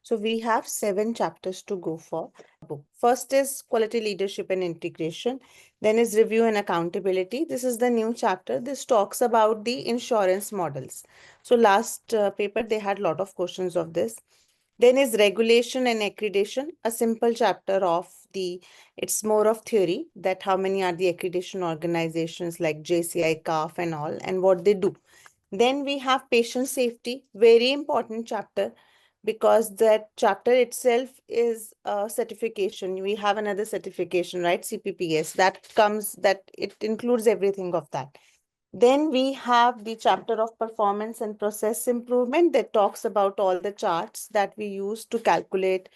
So we have 7 chapters to go for book. First is quality leadership and integration. Then is review and accountability. This is the new chapter. This talks about the insurance models. So last paper, they had a lot of questions of this. Then is regulation and accreditation, a simple chapter of the, it's more of theory that how many are the accreditation organizations like JCI, CAF and all, and what they do. Then we have patient safety, very important chapter because that chapter itself is a certification. We have another certification, right? CPPS that comes, that it includes everything of that. Then we have the chapter of performance and process improvement that talks about all the charts that we use to calculate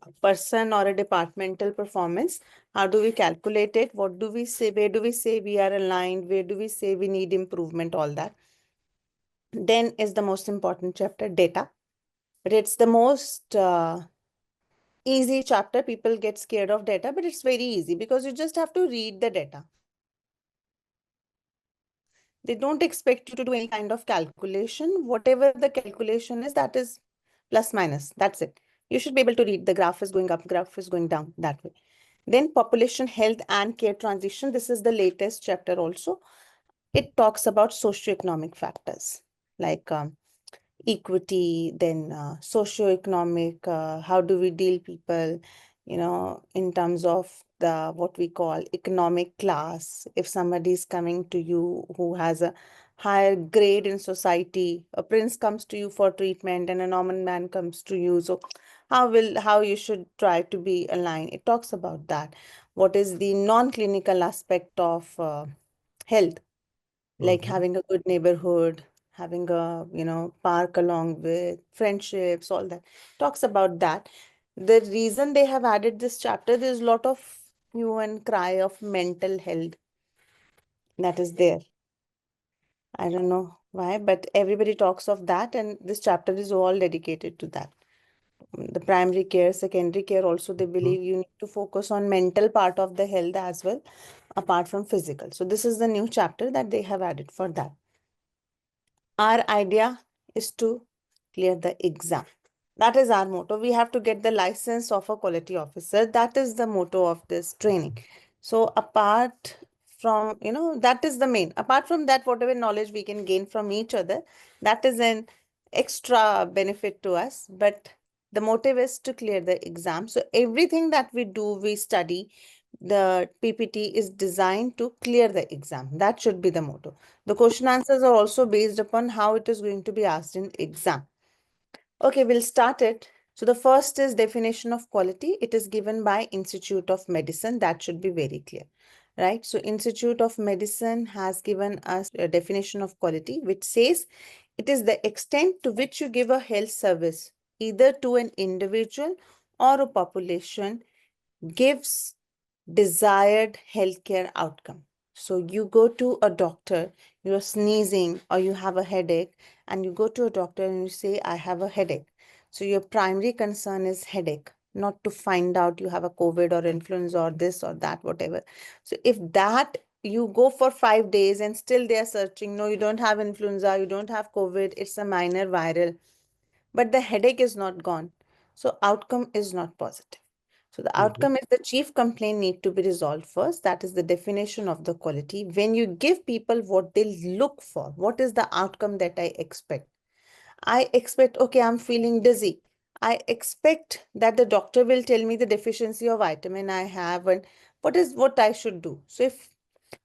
a person or a departmental performance. How do we calculate it? What do we say? Where do we say we are aligned? Where do we say we need improvement? All that. Then is the most important chapter, data. But it's the most easy chapter. People get scared of data, but it's very easy because you just have to read the data. They don't expect you to do any kind of calculation. Whatever the calculation is, that is plus minus. That's it. You should be able to read the graph is going up, graph is going down that way. Then population health and care transition. This is the latest chapter also. It talks about socioeconomic factors like equity, then socioeconomic, how do we deal people, in terms of the what we call economic class. If somebody is coming to you who has a higher grade in society, a prince comes to you for treatment and a normal man comes to you. So how you should try to be aligned. It talks about that. What is the non-clinical aspect of health, like having a good neighborhood, having a, park along with friendships, all that. Talks about that. The reason they have added this chapter, there's a lot of hue and cry of mental health that is there. I don't know why, but everybody talks of that, and this chapter is all dedicated to that. The primary care, secondary care, also they believe you need to focus on mental part of the health as well, apart from physical. So this is the new chapter that they have added for that. Our idea is to clear the exam. That is our motto. We have to get the license of a quality officer. That is the motto of this training. So apart from, that is the main. Apart from that, whatever knowledge we can gain from each other, that is an extra benefit to us. But the motive is to clear the exam. So everything that we do, we study, the PPT is designed to clear the exam. That should be the motto. The question answers are also based upon how it is going to be asked in exam. Okay, we'll start it. So the first is definition of quality. It is given by Institute of Medicine. That should be very clear, right? So Institute of Medicine has given us a definition of quality, which says it is the extent to which you give a health service, either to an individual or a population, gives desired healthcare outcome. So you go to a doctor, you're sneezing or you have a headache, and you go to a doctor and you say, I have a headache. So your primary concern is headache, not to find out you have a COVID or influenza or this or that, whatever. So if that you go for 5 days and still they are searching, no, you don't have influenza, you don't have COVID, it's a minor viral, but the headache is not gone. So outcome is not positive. So the outcome is the chief complaint need to be resolved first. That is the definition of the quality. When you give people what they look for, what is the outcome that I expect? I expect, okay, I'm feeling dizzy. I expect that the doctor will tell me the deficiency of vitamin I have and what I should do. So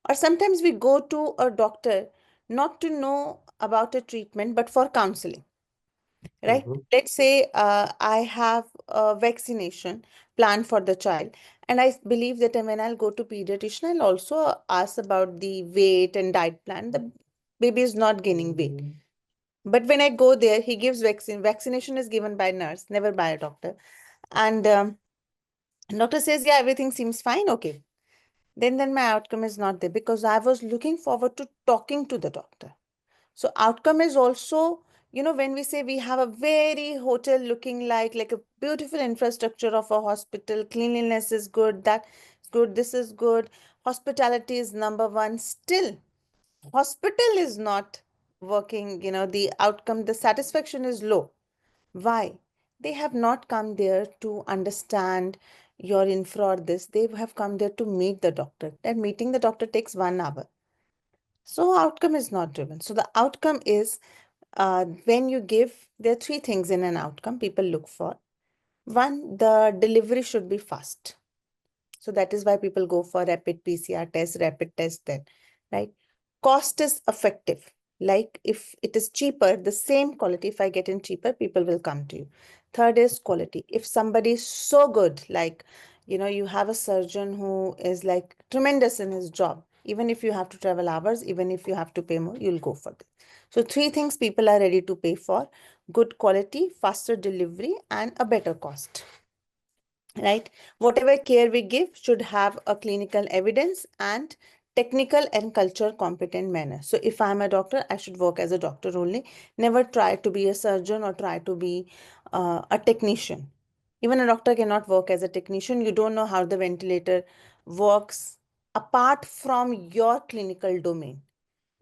or sometimes we go to a doctor not to know about a treatment, but for counseling. Right? Let's say I have a vaccination plan for the child, and I believe that when I'll go to pediatrician, I'll also ask about the weight and diet plan. The baby is not gaining weight. But when I go there, he gives vaccine. Vaccination is given by nurse, never by a doctor. And doctor says, yeah, everything seems fine. Okay. Then my outcome is not there because I was looking forward to talking to the doctor. So outcome is also, when we say we have a very hotel looking like a beautiful infrastructure of a hospital, cleanliness is good, that is good, this is good, hospitality is number one, still hospital is not working, the outcome, the satisfaction is low. Why? They have not come there to understand your infra or this. They have come there to meet the doctor. That meeting the doctor takes 1 hour. So outcome is not driven. So the outcome is when you give, there are 3 things in an outcome people look for. One, the delivery should be fast. So that is why people go for rapid PCR test, rapid test then, right? Cost is effective. Like if it is cheaper, the same quality, if I get in cheaper, people will come to you. Third is quality. If somebody is so good, like, you have a surgeon who is like tremendous in his job, even if you have to travel hours, even if you have to pay more, you'll go for this. So 3 things people are ready to pay for: good quality, faster delivery, and a better cost. Right? Whatever care we give should have a clinical evidence and technical and culture competent manner. So if I'm a doctor, I should work as a doctor only. Never try to be a surgeon or try to be a technician. Even a doctor cannot work as a technician. You don't know how the ventilator works apart from your clinical domain.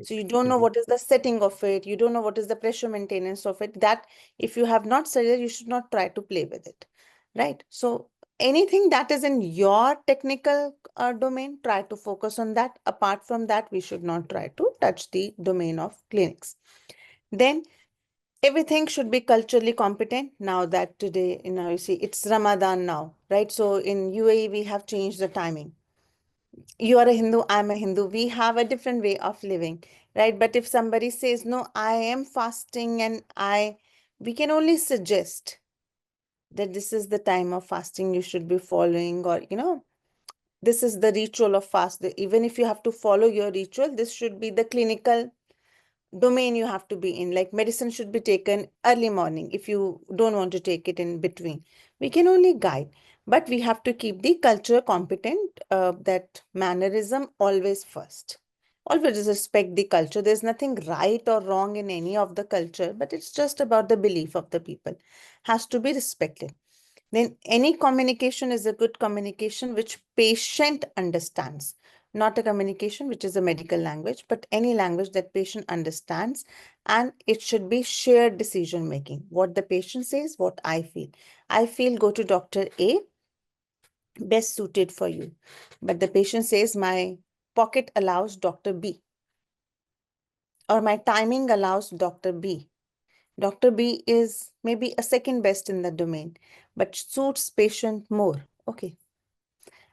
So you don't know what is the setting of it. You don't know what is the pressure maintenance of it. That if you have not studied, you should not try to play with it. Right? So anything that is in your technical domain, try to focus on that. Apart from that, we should not try to touch the domain of clinics. Then everything should be culturally competent. Now that today, you see, it's Ramadan now, right? So in UAE, we have changed the timing. You are a Hindu, I'm a Hindu. We have a different way of living, right? But if somebody says, no, I am fasting and we can only suggest that this is the time of fasting you should be following, or, this is the ritual of fast. Even if you have to follow your ritual, this should be the clinical domain you have to be in. Like medicine should be taken early morning if you don't want to take it in between. We can only guide, but we have to keep the culture competent, that mannerism always first. Always respect the culture. There's nothing right or wrong in any of the culture, but it's just about the belief of the people. Has to be respected. Then any communication is a good communication which patient understands, not a communication which is a medical language, but any language that patient understands. And it should be shared decision making. What the patient says, what I feel. I feel go to Dr. A, best suited for you. But the patient says my pocket allows Dr. B, or my timing allows Dr. B. Dr. B is maybe a second best in the domain, but suits patient more. Okay.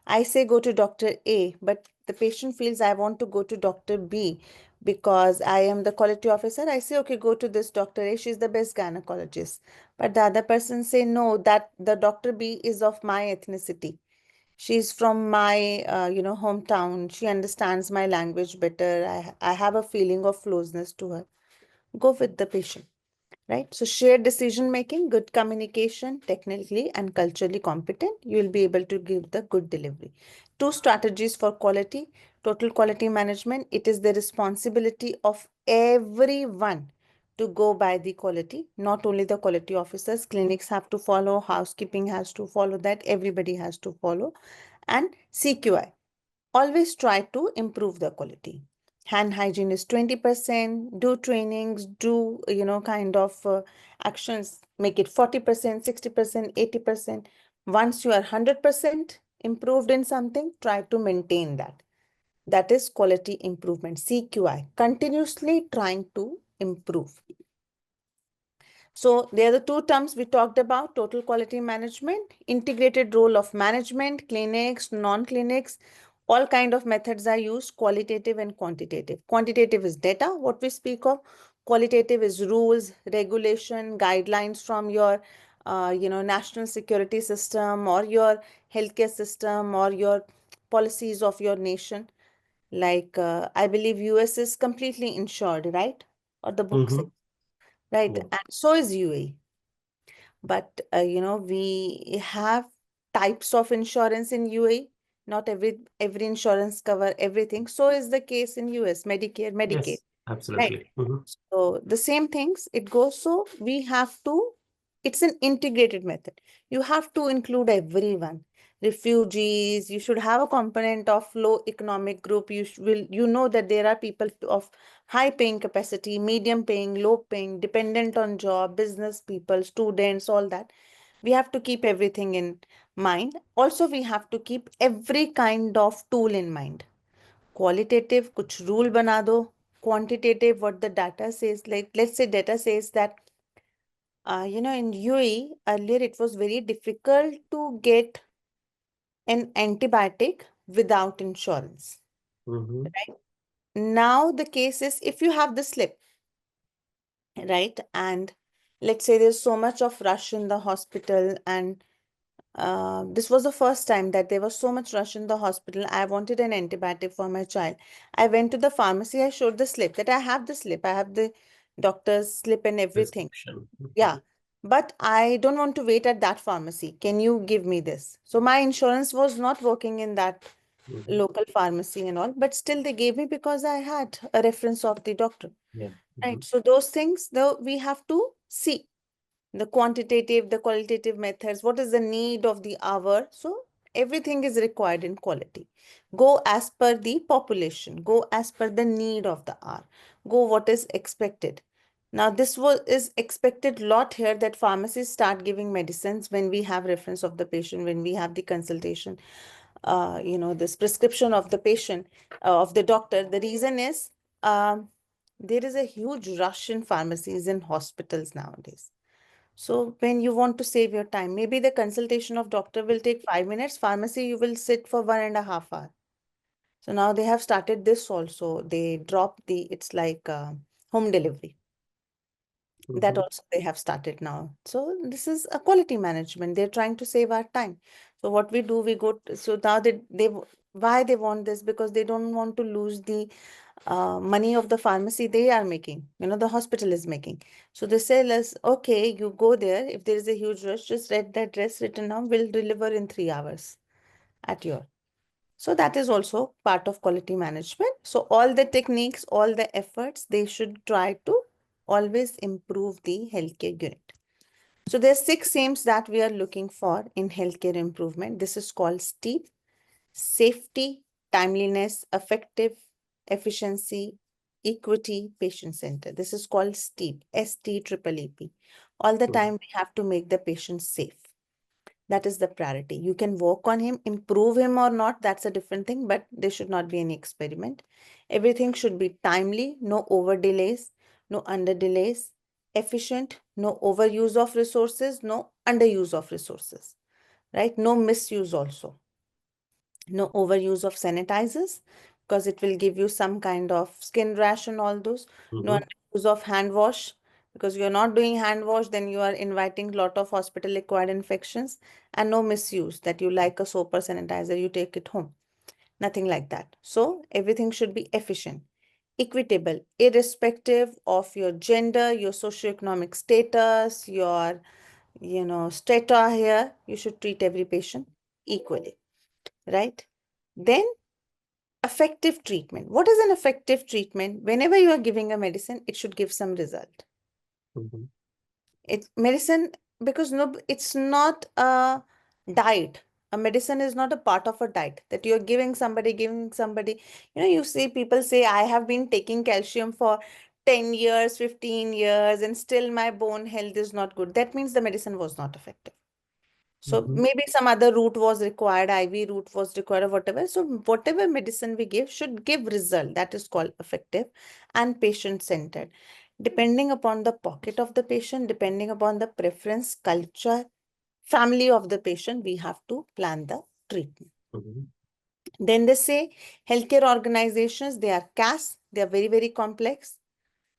I say go to Dr. A, but the patient feels I want to go to Dr. B because I am the quality officer. I say, okay, go to this Dr. A. She's the best gynecologist. But the other person say, no, that the Dr. B is of my ethnicity. She's from my, hometown. She understands my language better. I have a feeling of closeness to her. Go with the patient. Right? So shared decision making, good communication, technically and culturally competent, you will be able to give the good delivery. 2 strategies for quality, total quality management. It is the responsibility of everyone to go by the quality, not only the quality officers. Clinics have to follow, housekeeping has to follow that, everybody has to follow. And CQI, always try to improve the quality. Hand hygiene is 20%, do trainings, do, kind of actions, make it 40%, 60%, 80%. Once you are 100% improved in something, try to maintain that. That is quality improvement, CQI, continuously trying to improve. So there are the 2 terms we talked about: total quality management, integrated role of management, clinics, non-clinics. All kind of methods are used, qualitative and quantitative. Quantitative is data, what we speak of. Qualitative is rules, regulation, guidelines from your, national security system or your healthcare system or your policies of your nation. Like, I believe US is completely insured, right? Or the book says, right? Yeah. And so is UAE. But, we have types of insurance in UAE. Not every insurance cover everything. So is the case in US, Medicare, Medicaid, Yes, right? absolutely. So the same things, it goes. So we have to, it's an integrated method. You have to include everyone. Refugees, you should have a component of low economic group. You know that there are people of high paying capacity, medium paying, low paying, dependent on job, business people, students, all that. We have to keep everything in mind. Also, we have to keep every kind of tool in mind. Qualitative, kuch rule bana do. Quantitative, what the data says. Like, let's say data says that, in UAE, earlier it was very difficult to get an antibiotic without insurance. Mm-hmm. Right? Now the case is, if you have the slip, right? And let's say there's so much of rush in the hospital, and this was the first time that there was so much rush in the hospital. I wanted an antibiotic for my child. I went to the pharmacy, I showed the slip that I have the slip, I have the doctor's slip and everything. Prescription. Yeah, but I don't want to wait at that pharmacy. Can you give me this? So my insurance was not working in that Mm-hmm. local pharmacy and all, but still they gave me because I had a reference of the doctor. Yeah. Mm-hmm. Right. So those things, though, we have to see the quantitative, the qualitative methods, what is the need of the hour. So everything is required in quality. Go as per the population, go as per the need of the hour, go what is expected. Now, this is expected lot here, that pharmacists start giving medicines when we have reference of the patient, when we have the consultation, this prescription of the patient, of the doctor. The reason is, there is a huge rush in pharmacies and hospitals nowadays. So when you want to save your time, maybe the consultation of doctor will take 5 minutes, pharmacy you will sit for 1.5 hours. So now they have started this also. They drop it's like home delivery. That Mm-hmm. also they have started now. So this is a quality management. They're trying to save our time. So what we do, we so now why they want this? Because they don't want to lose the money of the pharmacy they are making, the hospital is making. So they say, let's, okay, you go there. If there is a huge rush, just read that dress written down, will deliver in 3 hours at your. So that is also part of quality management. So all the techniques, all the efforts, they should try to always improve the healthcare unit. So there's 6 aims that we are looking for in healthcare improvement. This is called STEEP: safety, timeliness, effective, efficiency, equity, patient center. This is called STEEP, STEEP. All the time we have to make the patient safe. That is the priority. You can work on him, improve him or not, that's a different thing, but there should not be any experiment. Everything should be timely, no over delays, no under delays, efficient, no overuse of resources, no underuse of resources, right? No misuse also. No overuse of sanitizers, because it will give you some kind of skin rash and all those. No Mm-hmm. use of hand wash, because you're not doing hand wash, then you are inviting lot of hospital acquired infections. And no misuse, that you like a soap or sanitizer, you take it home. Nothing like that. So everything should be efficient, equitable, irrespective of your gender, your socioeconomic status, your strata. Here you should treat every patient equally, right? Then effective treatment. What is an effective treatment? Whenever you are giving a medicine, it should give some result. Mm-hmm. It's medicine, because no, it's not a diet. A medicine is not a part of a diet that you're giving somebody. You see people say, I have been taking calcium for 10 years, 15 years, and still my bone health is not good. That means the medicine was not effective. So Mm-hmm. maybe some other route was required, IV route was required, or whatever. So whatever medicine we give should give result. That is called effective and patient-centered. Depending upon the pocket of the patient, depending upon the preference, culture, family of the patient, we have to plan the treatment. Mm-hmm. Then they say healthcare organizations, they are CAS, they are very, very complex,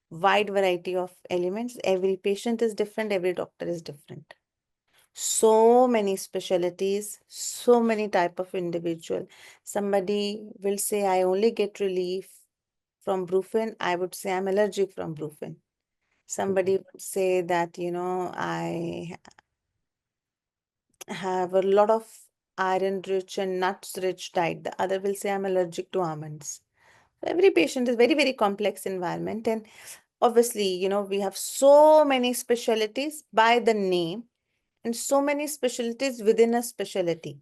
wide variety of elements. Every patient is different, every doctor is different. So many specialties, so many type of individual. Somebody will say, I only get relief from Brufen. I would say I'm allergic from Brufen. Somebody would say that, I have a lot of iron rich and nuts rich diet. The other will say I'm allergic to almonds. So every patient is very, very complex environment. And obviously, we have so many specialties by the name, and so many specialties within a specialty.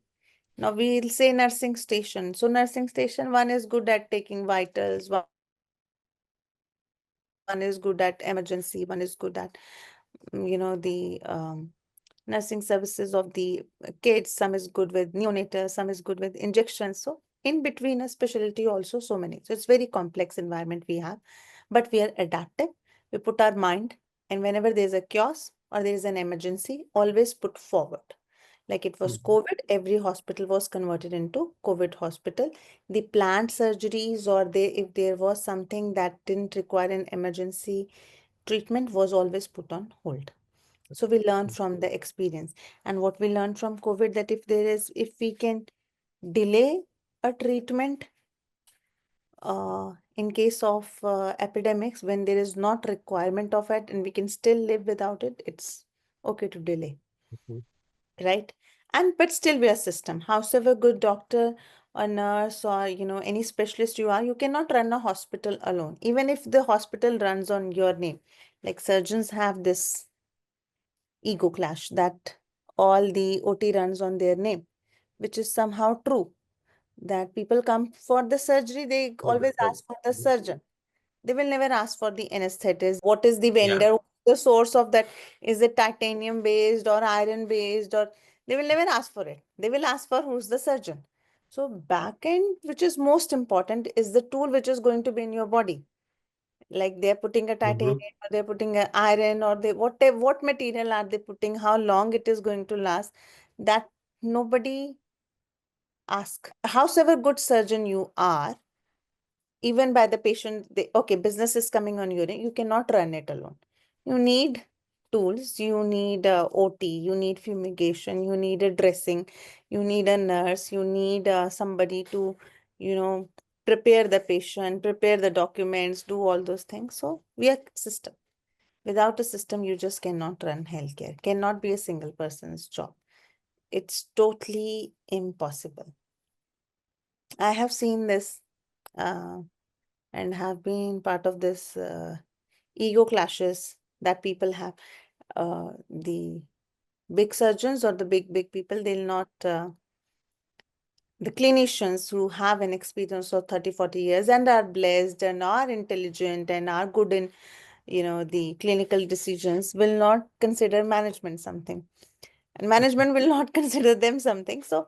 Now we'll say nursing station. So nursing station, one is good at taking vitals, one is good at emergency, one is good at, the nursing nursing services of the kids, some is good with neonatal, some is good with injections. So in between a specialty also so many. So it's very complex environment we have, but we are adaptive. We put our mind, and whenever there's a chaos or there is an emergency, always put forward. Like it was COVID, every hospital was converted into COVID hospital. The planned surgeries or if there was something that didn't require an emergency treatment was always put on hold. So we learn from the experience. And what we learned from COVID, that if we can delay a treatment in case of epidemics, when there is not requirement of it and we can still live without it, it's okay to delay, right? And but still we are system. Howsoever good doctor or nurse or any specialist you are, you cannot run a hospital alone. Even if the hospital runs on your name, like surgeons have this ego clash that all the OT runs on their name, which is somehow true. That people come for the surgery, they always ask for the surgeon. They will never ask for the anesthetist. What is the Yeah. vendor? The source of that, is it titanium based or iron based, or they will never ask for it. They will ask for who's the surgeon. So back end, which is most important, is the tool which is going to be in your body. Like they're putting a titanium or they're putting an iron, or what material are they putting, how long it is going to last, that nobody ask. Howsoever good surgeon you are, even by the patient, okay, business is coming on your end, you cannot run it alone. You need tools, you need OT, you need fumigation, you need a dressing, you need a nurse, you need somebody to, prepare the patient, prepare the documents, do all those things. So we are system. Without a system, you just cannot run healthcare. Cannot be a single person's job. It's totally impossible. I have seen this and have been part of this ego clashes that people have. The big surgeons or the big people, they'll not, the clinicians who have an experience of 30-40 years and are blessed and are intelligent and are good in, the clinical decisions, will not consider management something. And management will not consider them something. So,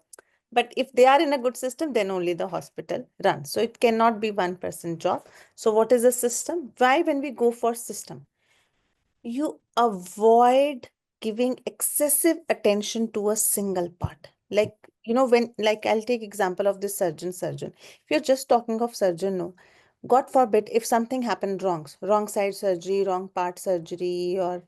but if they are in a good system, then only the hospital runs. So it cannot be one person job. So what is a system? Why, when we go for system, you avoid giving excessive attention to a single part. Like, like I'll take example of this surgeon. If you're just talking of surgeon, no, God forbid, if something happened wrong side surgery, wrong part surgery, or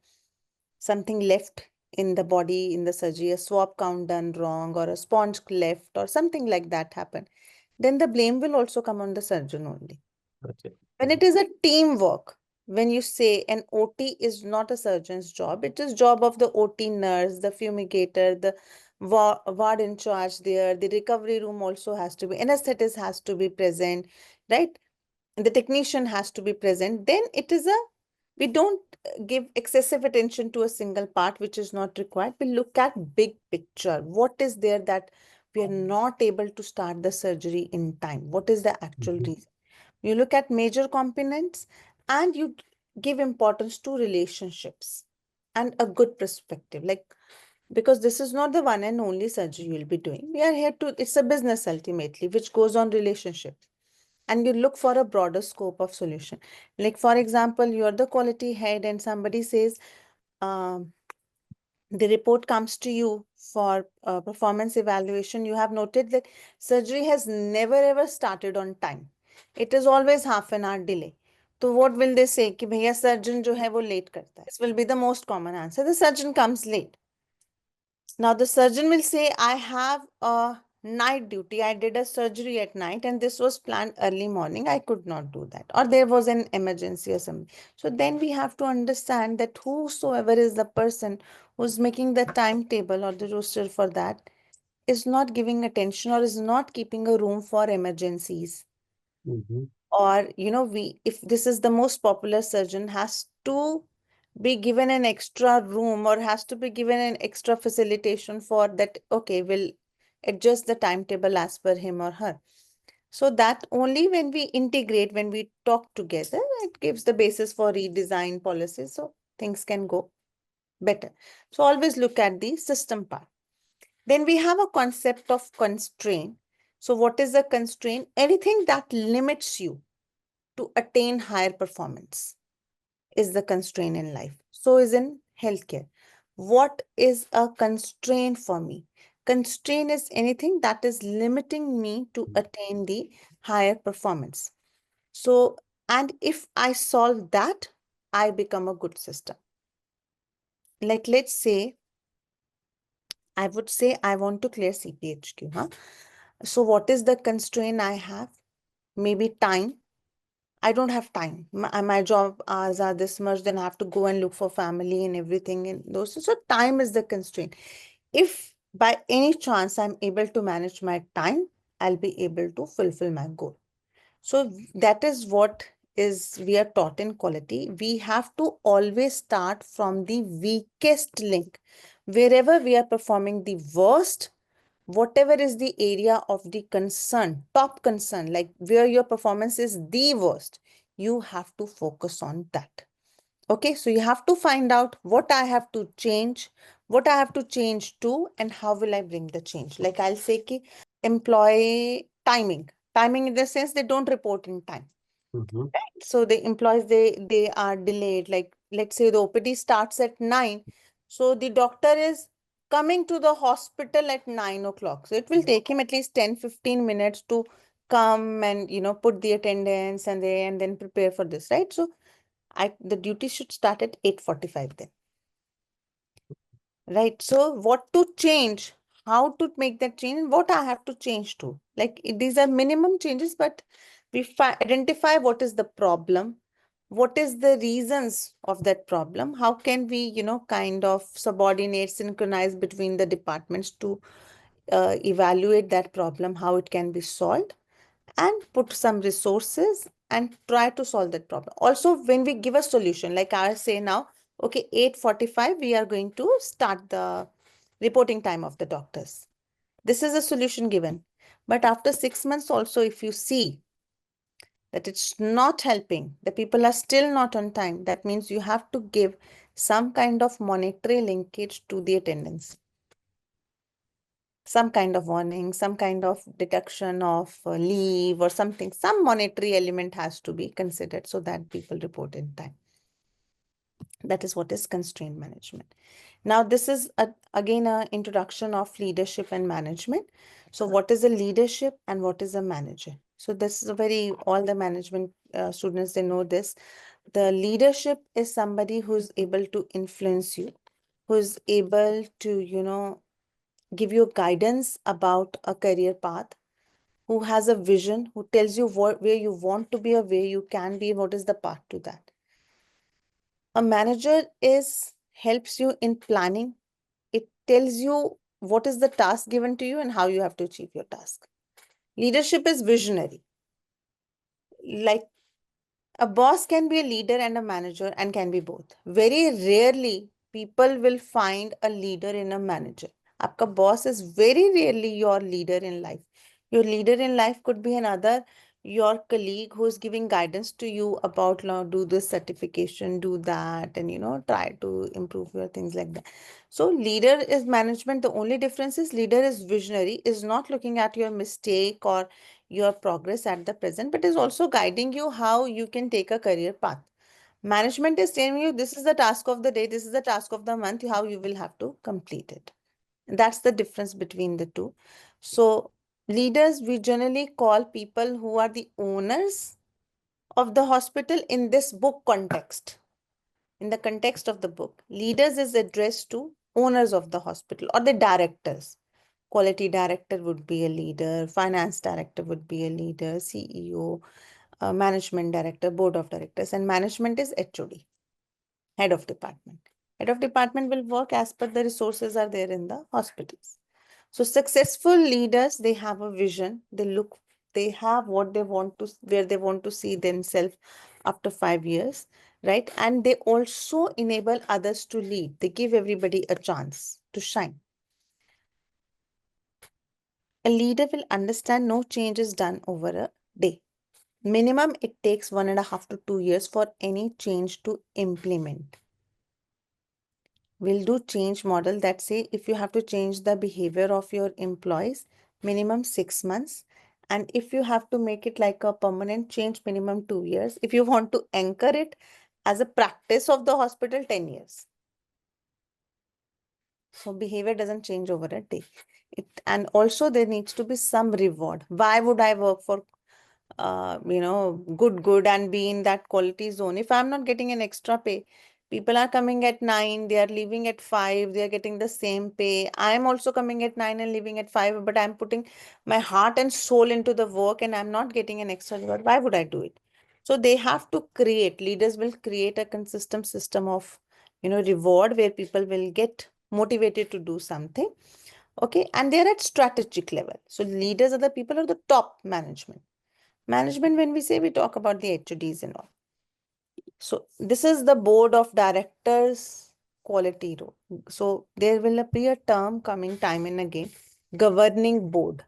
something left in the body in the surgery, a swab count done wrong, or a sponge left, or something like that happened, then the blame will also come on the surgeon only. Okay. When it is a teamwork, when you say an OT is not a surgeon's job, it is job of the OT nurse, the fumigator, the ward in charge there, the recovery room also has to be, anesthetist has to be present, right? The technician has to be present. Then it is we don't give excessive attention to a single part which is not required. We look at big picture. What is there that we are not able to start the surgery in time? What is the actual reason? You look at major components and you give importance to relationships and a good perspective. Like, because this is not the one and only surgery you'll be doing. We are here to, it's a business ultimately, which goes on relationships. And you look for a broader scope of solution. Like, for example, you're the quality head and somebody says, um, the report comes to you for performance evaluation. You have noted that surgery has never ever started on time. It is always half an hour delay. So what will they say? कि भैया surgeon जो है वो late करता है. This will be the most common answer. The surgeon comes late. Now the surgeon will say, I have a night duty. I did a surgery at night and this was planned early morning. I could not do that. Or there was an emergency or something. So then we have to understand that whosoever is the person who's making the timetable or the roster for that is not giving attention or is not keeping a room for emergencies. Or, if this is the most popular surgeon, has to be given an extra room or has to be given an extra facilitation for that. Okay, we'll adjust the timetable as per him or her. So that only when we integrate, when we talk together, it gives the basis for redesign policies. So things can go better. So always look at the system part. Then we have a concept of constraint. So what is a constraint? Anything that limits you to attain higher performance is the constraint in life. So is in healthcare. What is a constraint for me? Constraint is anything that is limiting me to attain the higher performance. So, and if I solve that, I become a good system. Like, let's say, I would say I want to clear CPHQ. Huh? So, what is the constraint I have? Maybe time. I don't have time. My job hours are this much, then I have to go and look for family and everything. And those. So, time is the constraint. If by any chance I'm able to manage my time, I'll be able to fulfill my goal. So that is what is we are taught in quality. We have to always start from the weakest link. Wherever we are performing the worst, whatever is the area of the concern, top concern, like where your performance is the worst, you have to focus on that. Okay, so you have to find out what I have to change, what I have to change to, and how will I bring the change. Like I'll say ki employee timing. Timing in the sense they don't report in time. Mm-hmm. So the employees, they are delayed. Like let's say the OPD starts at 9. So the doctor is coming to the hospital at 9 o'clock. So it will take him at least 10-15 minutes to come and put the attendance and then prepare for this, right? So the duty should start at 8:45 then. Right. So what to change, how to make that change, and what I have to change to. Like these are minimum changes, but we identify what is the problem, what is the reasons of that problem, how can we, kind of subordinate, synchronize between the departments to evaluate that problem, how it can be solved, and put some resources and try to solve that problem. Also, when we give a solution, like I say now, okay, 8:45, we are going to start the reporting time of the doctors. This is a solution given. But after 6 months also, if you see that it's not helping, the people are still not on time, that means you have to give some kind of monetary linkage to the attendance. Some kind of warning, some kind of deduction of leave or something, some monetary element has to be considered so that people report in time. That is what is constraint management. Now, this is again an introduction of leadership and management. So what is a leadership and what is a manager? So this is a very, all the management students, they know this. The leadership is somebody who's able to influence you, who's able to, give you guidance about a career path, who has a vision, who tells you where you want to be or where you can be, what is the path to that. A manager helps you in planning. It tells you what is the task given to you and how you have to achieve your task. Leadership is visionary. Like a boss can be a leader and a manager and can be both. Very rarely people will find a leader in a manager. आपका boss is very rarely your leader in life. Your leader in life could be your colleague who is giving guidance to you about do this certification, do that, and try to improve your things like that. So leader is management. The only difference is leader is visionary, is not looking at your mistake or your progress at the present, but is also guiding you how you can take a career path. Management is telling you this is the task of the day, this is the task of the month, how you will have to complete it. That's the difference between the two. So leaders, we generally call people who are the owners of the hospital in this book context. In the context of the book, leaders is addressed to owners of the hospital or the directors. Quality director would be a leader, finance director would be a leader, CEO, management director, board of directors, and management is HOD, head of department. Head of department will work as per the resources are there in the hospitals. So successful leaders, they have a vision, they have what they want to, where they want to see themselves after 5 years, right? And they also enable others to lead. They give everybody a chance to shine. A leader will understand no change is done over a day. Minimum, it takes 1.5 to 2 years for any change to implement. we'll do change model that say if you have to change the behavior of your employees, minimum 6 months. And if you have to make it like a permanent change, minimum 2 years. If you want to anchor it as a practice of the hospital, 10 years. So behavior doesn't change over a day. And also there needs to be some reward. Why would I work for good and be in that quality zone if I'm not getting an extra pay? People are coming at 9, they are leaving at 5, they are getting the same pay. I'm also coming at 9 and leaving at 5, but I'm putting my heart and soul into the work and I'm not getting an extra reward. Why would I do it? So they have to create, leaders will create a consistent system of reward where people will get motivated to do something. Okay, and they're at strategic level. So leaders are the people of the top management. Management, when we say, we talk about the HODs and all. So this is the board of directors quality role. So there will appear term coming time and again, governing board.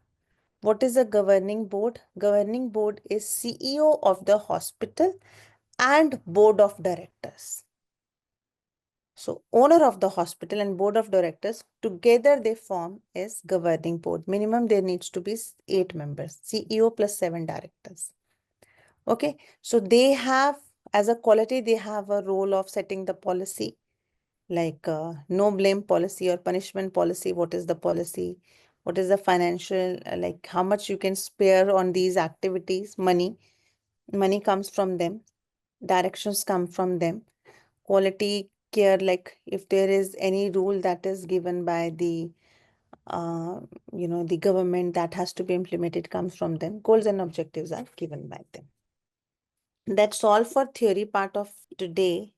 What is a governing board? Governing board is CEO of the hospital and board of directors. So owner of the hospital and board of directors together they form is governing board. Minimum there needs to be 8 members, CEO plus 7 directors. Okay, so they have, as a quality, they have a role of setting the policy, like no blame policy or punishment policy. What is the policy? What is the financial, like how much you can spare on these activities? Money comes from them. Directions come from them. Quality care, like if there is any rule that is given by the the government that has to be implemented, comes from them. Goals and objectives are given by them. That's all for theory part of today.